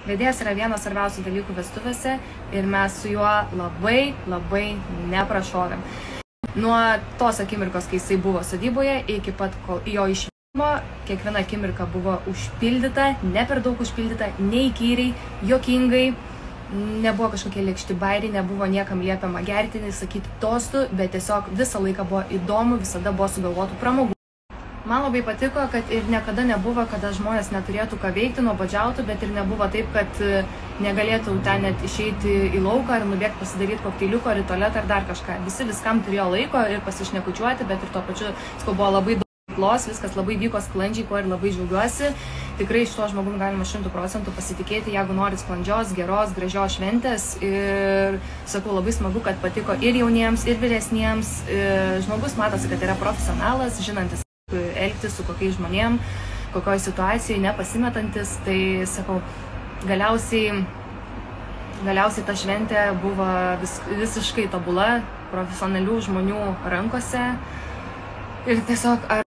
Vedėjas yra vienas svarbiausių dalykų vestuvėse ir mes su juo labai neprašovėm. Nuo tos akimirkos, kai jisai buvo sodyboje, iki pat jo išvykimo, kiekviena akimirka buvo užpildyta, ne per daug užpildyta, neįkyriai, juokingai, nebuvo kažkokie lėkšti bairiai, nebuvo niekam liepiama gerti, sakyti tostų, bet tiesiog visą laiką buvo įdomu, visada buvo sugalvotų pramogų. Man labai patiko, kad ir niekada nebuvo, kada žmonės neturėtų ką veikti, nuobodžiautų, bet ir nebuvo taip, kad negalėtų ten net išeiti į lauką ar nubėgti pasidaryti kokteiliuko ar į tualetą ar dar kažką. Visi viskam turėjo laiko ir pasišnekučiuoti, bet ir tuo pačiu buvo labai daug veiklos, viskas labai vyko sklandžiai, kuo ir labai džiaugiuosi. Tikrai iš to žmogum galima 100% pasitikėti, jeigu nori sklandžios, geros, gražios šventės. Ir sakau, labai smagu, kad patiko ir jauniems, ir vyresniems. Žmogus matosi, kad yra profesionalas, žinantis elgtis su kokiais žmonėm, kokioj situacijai, nepasimetantis. Tai sakau, galiausiai ta šventė buvo visiškai tobula, profesionalių žmonių rankose. Ir tiesiog